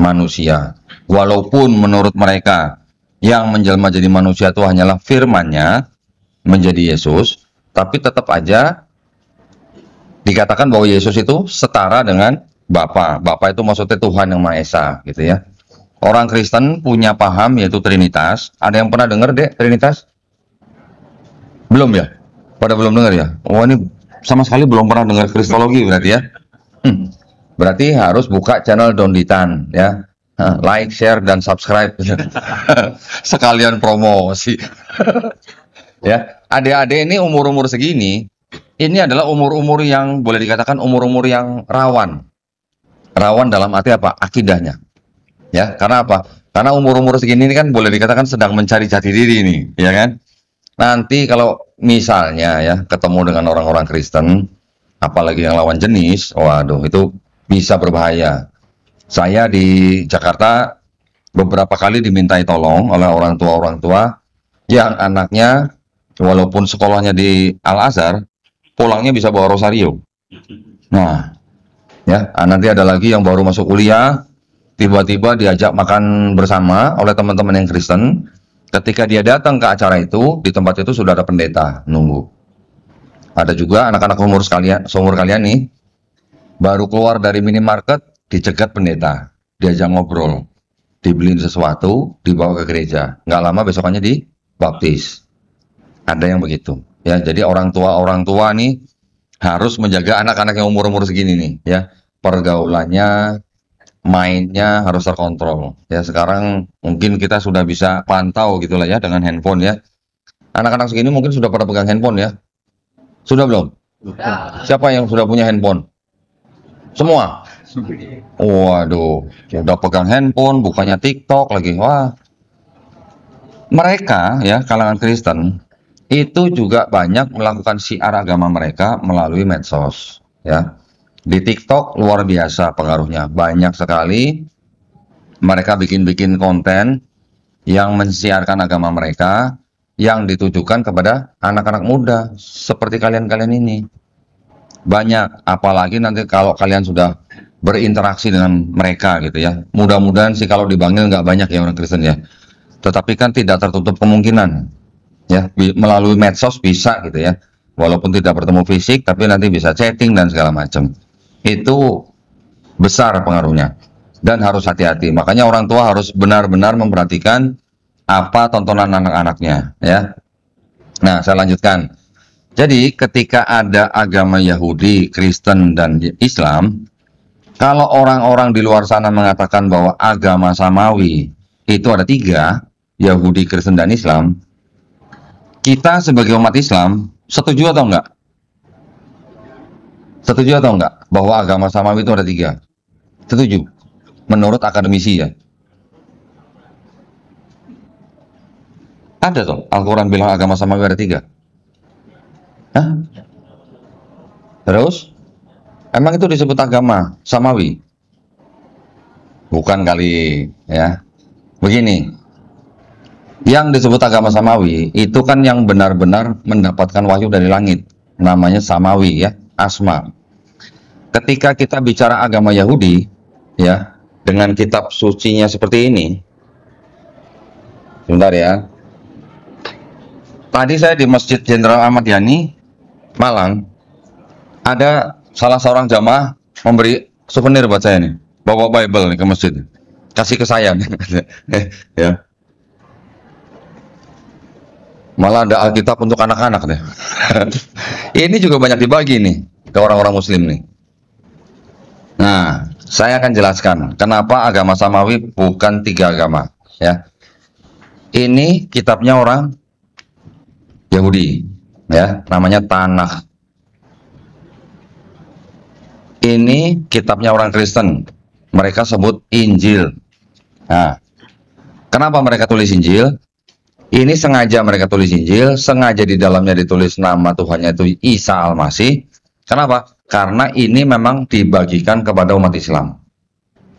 manusia. Walaupun menurut mereka yang menjelma jadi manusia itu hanyalah firman-Nya menjadi Yesus, tapi tetap aja dikatakan bahwa Yesus itu setara dengan Bapa. Bapa itu maksudnya Tuhan yang Maha Esa, gitu ya. Orang Kristen punya paham yaitu Trinitas. Ada yang pernah dengar deh Trinitas? Belum ya? Pada belum dengar ya? Oh, ini sama sekali belum pernah dengar Kristologi berarti ya? Berarti harus buka channel Donditan ya. Like, share, dan subscribe. Sekalian promosi. Ya, adik-adik ini umur-umur segini, ini adalah umur-umur yang boleh dikatakan umur-umur yang rawan. Rawan dalam arti apa? Akidahnya. Ya, karena apa? Karena umur-umur segini ini kan boleh dikatakan sedang mencari jati diri nih, ya kan? Nanti kalau misalnya ya ketemu dengan orang-orang Kristen, apalagi yang lawan jenis, waduh itu bisa berbahaya. Saya di Jakarta beberapa kali dimintai tolong oleh orang tua yang anaknya walaupun sekolahnya di Al-Azhar, pulangnya bisa bawa rosario. Nah, ya, nanti ada lagi yang baru masuk kuliah, tiba-tiba diajak makan bersama oleh teman-teman yang Kristen. Ketika dia datang ke acara itu, di tempat itu sudah ada pendeta nunggu. Ada juga anak-anak seumur kalian nih, baru keluar dari minimarket, dicegat pendeta, diajak ngobrol, dibeliin sesuatu, dibawa ke gereja. Nggak lama besokannya dibaptis. Ada yang begitu. Ya, jadi orang tua nih harus menjaga anak-anak yang umur-umur segini nih, ya. Pergaulannya, mainnya harus terkontrol. Ya, sekarang mungkin kita sudah bisa pantau gitulah ya dengan handphone ya. Anak-anak segini mungkin sudah pada pegang handphone ya. Sudah belum? Siapa yang sudah punya handphone? Semua? Waduh, udah pegang handphone, bukannya TikTok lagi. Wah. Mereka ya, kalangan Kristen itu juga banyak melakukan syiar agama mereka melalui medsos ya. Di TikTok luar biasa pengaruhnya. Banyak sekali mereka bikin konten yang mensiarkan agama mereka yang ditujukan kepada anak-anak muda seperti kalian-kalian ini. Banyak, apalagi nanti kalau kalian sudah berinteraksi dengan mereka gitu ya. Mudah-mudahan sih kalau dipanggil nggak banyak ya orang Kristen ya. Tetapi kan tidak tertutup kemungkinan ya, melalui medsos bisa gitu ya. Walaupun tidak bertemu fisik, tapi nanti bisa chatting dan segala macam. Itu besar pengaruhnya dan harus hati-hati. Makanya orang tua harus benar-benar memperhatikan apa tontonan anak-anaknya ya. Nah, saya lanjutkan. Jadi ketika ada agama Yahudi, Kristen, dan Islam, kalau orang-orang di luar sana mengatakan bahwa agama samawi itu ada 3, Yahudi, Kristen, dan Islam, kita sebagai umat Islam setuju atau enggak? Setuju atau enggak bahwa agama samawi itu ada 3? Setuju? Menurut akademisi ya. Ada tuh, Al-Quran bilang agama samawi ada 3. Hah? Terus? Emang itu disebut agama samawi? Bukan kali ya. Begini, yang disebut agama samawi itu kan yang benar-benar mendapatkan wahyu dari langit. Namanya samawi ya, asma. Ketika kita bicara agama Yahudi ya, dengan kitab sucinya seperti ini. Sebentar ya. Tadi saya di Masjid Jenderal Ahmad Yani Malang, ada salah seorang jamaah memberi souvenir buat saya nih, bawa Bible nih ke masjid, kasih ke saya ya. Malah ada Alkitab untuk anak-anak deh. Ini juga banyak dibagi nih ke orang-orang Muslim nih. Nah, saya akan jelaskan kenapa agama samawi bukan 3 agama ya. Ini kitabnya orang Yahudi ya, namanya Tanakh. Ini kitabnya orang Kristen, mereka sebut Injil. Nah, kenapa mereka tulis Injil? Ini sengaja mereka tulis Injil, sengaja di dalamnya ditulis nama Tuhannya itu Isa Al-Masih. Kenapa? Karena ini memang dibagikan kepada umat Islam.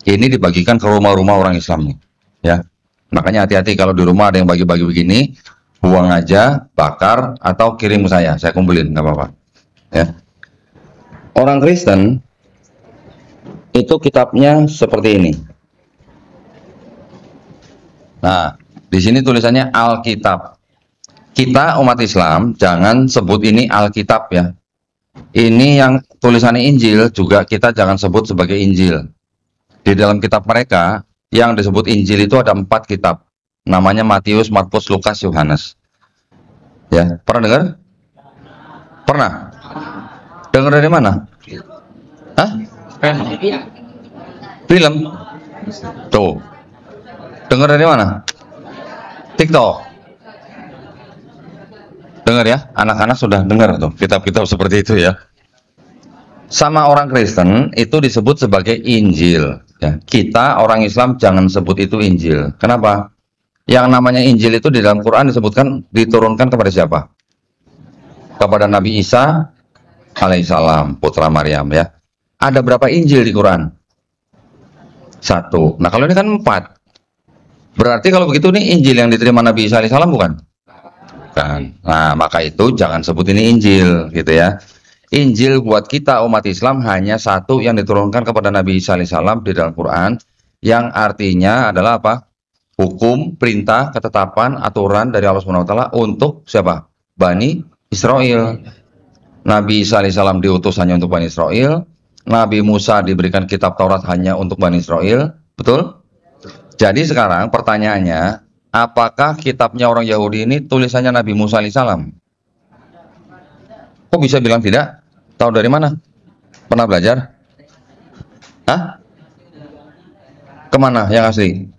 Ini dibagikan ke rumah-rumah orang Islam nih, ya. Makanya hati-hati kalau di rumah ada yang bagi-bagi begini, buang aja, bakar, atau kirim ke saya kumpulin, nggak apa-apa. Ya. Orang Kristen itu kitabnya seperti ini. Nah, di sini tulisannya Alkitab. Kita umat Islam jangan sebut ini Alkitab ya. Ini yang tulisannya Injil juga kita jangan sebut sebagai Injil. Di dalam kitab mereka yang disebut Injil itu ada 4 kitab. Namanya Matius, Markus, Lukas, Yohanes. Ya, pernah dengar? Pernah? Dengar dari mana? Hah? Film? Tuh. Dengar dari mana? TikTok. Dengar ya, anak-anak sudah dengar tuh kitab-kitab seperti itu ya. Sama orang Kristen itu disebut sebagai Injil. Ya, kita orang Islam jangan sebut itu Injil. Kenapa? Yang namanya Injil itu di dalam Quran disebutkan diturunkan kepada siapa? Kepada Nabi Isa alaihissalam, putra Maryam ya. Ada berapa Injil di Quran? 1. Nah kalau ini kan 4. Berarti kalau begitu nih Injil yang diterima Nabi Isa alaihissalam bukan? Bukan. Nah maka itu jangan sebut ini Injil gitu ya. Injil buat kita umat Islam hanya 1 yang diturunkan kepada Nabi Isa alaihissalam di dalam Quran, yang artinya adalah apa? Hukum, perintah, ketetapan, aturan dari Allah SWT untuk siapa? Bani Israel. Nabi Isa alaihissalam diutus hanya untuk Bani Israel. Nabi Musa diberikan kitab Taurat hanya untuk Bani Israel. Betul? Jadi sekarang pertanyaannya, apakah kitabnya orang Yahudi ini tulisannya Nabi Musa alaihissalam? Kok bisa bilang tidak? Tahu dari mana? Pernah belajar? Hah? Kemana yang asli?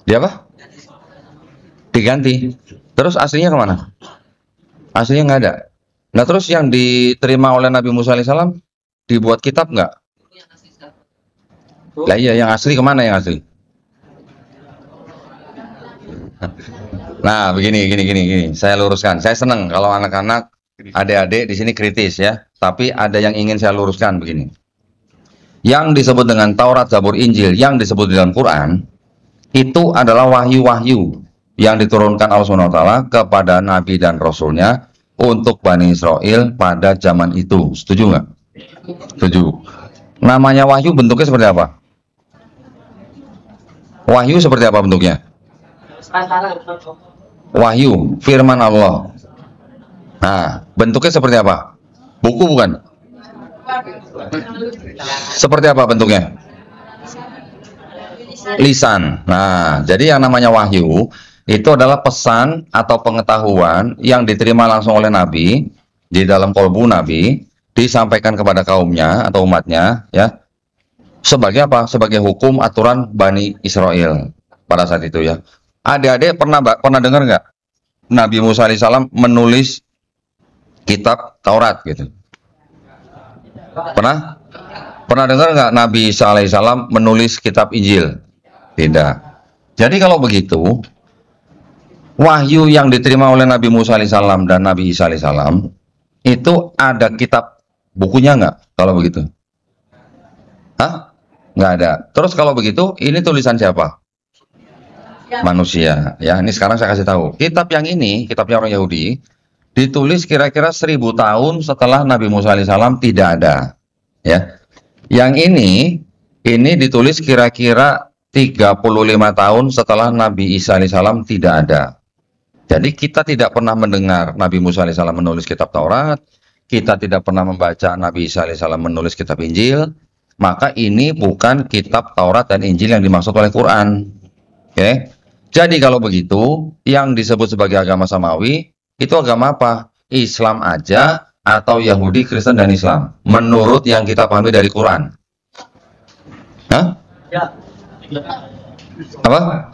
Dia apa? Diganti. Terus aslinya kemana? Aslinya nggak ada. Nah terus yang diterima oleh Nabi Musa alaihissalam dibuat kitab nggak? Lah iya, yang asli kemana yang asli? Nah begini. Saya luruskan. Saya senang kalau anak-anak, adik-adik di sini kritis ya. Tapi ada yang ingin saya luruskan begini. Yang disebut dengan Taurat, Zabur, Injil yang disebut di dalam Quran itu adalah wahyu-wahyu yang diturunkan Allah SWT kepada Nabi dan Rasulnya untuk Bani Israel pada zaman itu. Setuju nggak? Setuju. Namanya wahyu bentuknya seperti apa? Wahyu seperti apa bentuknya? Wahyu, firman Allah. Nah, bentuknya seperti apa? Buku bukan? Seperti apa bentuknya? Lisan. Nah, jadi yang namanya wahyu itu adalah pesan atau pengetahuan yang diterima langsung oleh Nabi di dalam kolbu Nabi, disampaikan kepada kaumnya atau umatnya ya. Sebagai apa? Sebagai hukum aturan Bani Israel pada saat itu ya. Adik-adik pernah dengar nggak Nabi Musa alaihissalam menulis kitab Taurat gitu? Pernah? Pernah dengar nggak Nabi Isa alaihissalam menulis kitab Injil? Tidak. Jadi kalau begitu, wahyu yang diterima oleh Nabi Musa alaihissalam dan Nabi Isa alaihissalam itu ada kitab bukunya nggak? Kalau begitu? Hah? Nggak ada. Terus kalau begitu, ini tulisan siapa? Manusia. Ya, ini sekarang saya kasih tahu. Kitab yang ini, kitabnya orang Yahudi, ditulis kira-kira 1000 tahun setelah Nabi Musa alaihissalam tidak ada. Ya. Yang ini ditulis kira-kira 35 tahun setelah Nabi Isa alaihissalam tidak ada. Jadi kita tidak pernah mendengar Nabi Musa alaihissalam menulis kitab Taurat, kita tidak pernah membaca Nabi Isa alaihissalam menulis kitab Injil, maka ini bukan kitab Taurat dan Injil yang dimaksud oleh Quran. Oke? Jadi kalau begitu, yang disebut sebagai agama samawi itu agama apa? Islam aja atau Yahudi, Kristen, dan Islam menurut yang kita pahami dari Quran. Hah? Ya. Apa?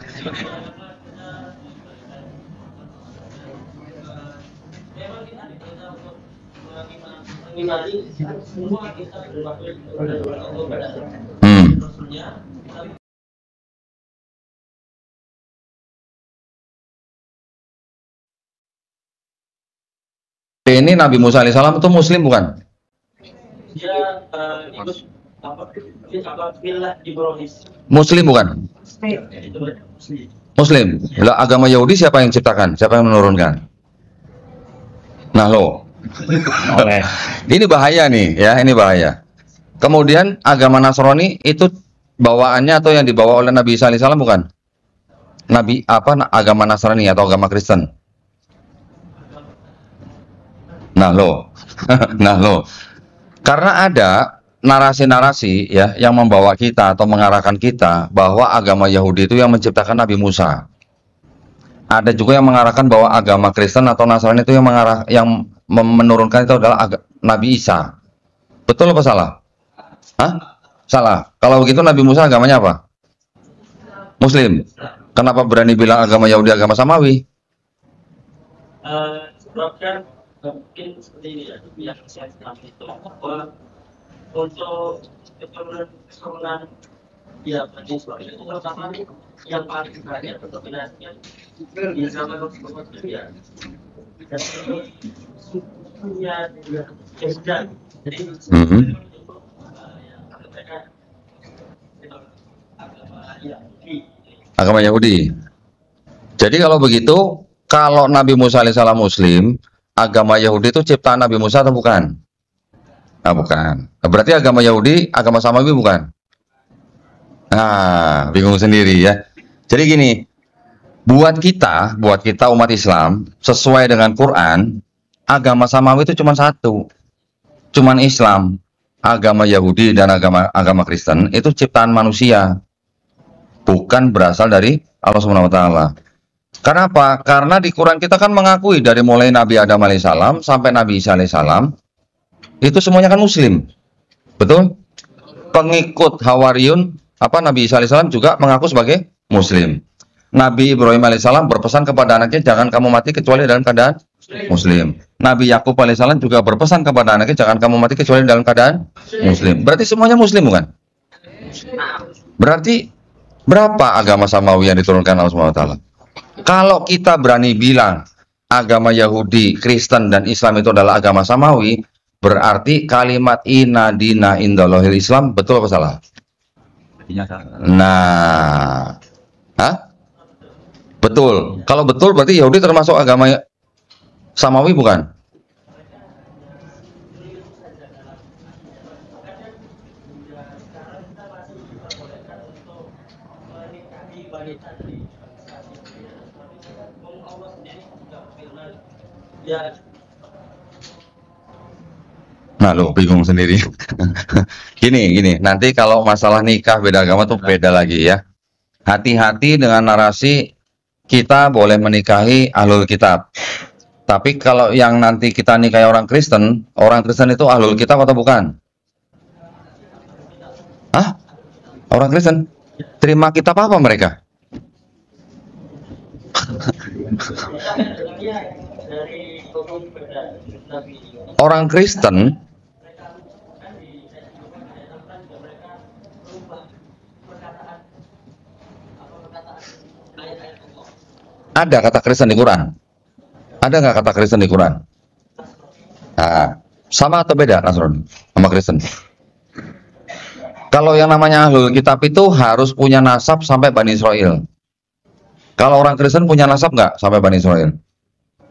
Ini Nabi Musa alaihissalam itu Muslim bukan? Muslim bukan? Muslim. Lah, agama Yahudi siapa yang ciptakan? Siapa yang menurunkan? Nah lo, ini bahaya nih ya, ini bahaya. Kemudian agama Nasrani itu bawaannya atau yang dibawa oleh Nabi Isa alaihissalam bukan? Nabi agama Nasrani atau agama Kristen? Nah lo, nah lo, karena ada narasi-narasi ya yang membawa kita atau mengarahkan kita bahwa agama Yahudi itu yang menciptakan Nabi Musa. Ada juga yang mengarahkan bahwa agama Kristen atau Nasrani itu yang menurunkan itu adalah Nabi Isa. Betul apa salah? Hah? Salah. Kalau begitu Nabi Musa agamanya apa? Muslim. Kenapa berani bilang agama Yahudi agama Samawi? Sebabkan mungkin seperti ini ya, yang saya pahami itu bahwa untuk keturunan ya berarti seperti itu pertama yang paling banyak keturunan di zaman Rasulullah ya dan sukunya Yahuda. Jadi agama Yahudi. Jadi kalau begitu, kalau Nabi Musa alaihissalam Muslim, agama Yahudi itu ciptaan Nabi Musa atau bukan? Nah, bukan. Berarti agama Yahudi, agama Samawi bukan? Nah, bingung sendiri ya. Jadi gini, buat kita umat Islam, sesuai dengan Quran, agama Samawi itu cuma satu. Cuman Islam. Agama Yahudi dan agama Kristen itu ciptaan manusia. Bukan berasal dari Allah Subhanahu wa taala. Kenapa? Karena di Quran kita kan mengakui dari mulai Nabi Adam alaihissalam sampai Nabi Isa alaihissalam itu semuanya kan Muslim, betul? Pengikut Hawariyun Nabi Isa alaihissalam juga mengaku sebagai Muslim. Nabi Ibrahim alaihissalam berpesan kepada anaknya jangan kamu mati kecuali dalam keadaan Muslim. Nabi Yakub alaihissalam juga berpesan kepada anaknya jangan kamu mati kecuali dalam keadaan Muslim. Berarti semuanya Muslim bukan? Berarti berapa agama Samawi yang diturunkan Allah Subhanahu wa taala? Kalau kita berani bilang agama Yahudi, Kristen dan Islam itu adalah agama Samawi, berarti kalimat inna dina indallahil Islam betul apa salah? Nah, hah? Betul. Kalau betul berarti Yahudi termasuk agama Samawi bukan? Nah lo bingung sendiri. Gini, nanti kalau masalah nikah beda agama tuh beda lagi ya. Hati-hati dengan narasi kita boleh menikahi ahlul kitab. Tapi kalau yang nanti kita nikahi orang Kristen itu ahlul kitab atau bukan? Hah? Orang Kristen? Terima kitab apa mereka? Orang Kristen ada kata Kristen di Quran? Ada nggak kata Kristen di Quran? Nah, sama atau beda Nasrani sama Kristen? Kalau yang namanya ahlul kitab itu harus punya nasab sampai Bani Israel. Kalau orang Kristen punya nasab nggak sampai Bani Israel?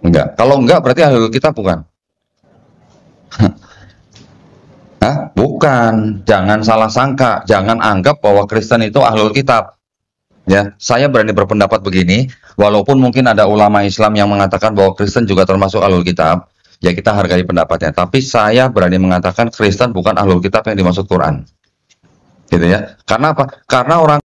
Enggak. Kalau enggak berarti ahlul kitab bukan? Hah? Bukan. Jangan salah sangka. Jangan anggap bahwa Kristen itu ahlul kitab. Ya, saya berani berpendapat begini, walaupun mungkin ada ulama Islam yang mengatakan bahwa Kristen juga termasuk ahlul kitab, ya kita hargai pendapatnya. Tapi saya berani mengatakan Kristen bukan ahlul kitab yang dimaksud Quran. Gitu ya. Karena apa? Karena orang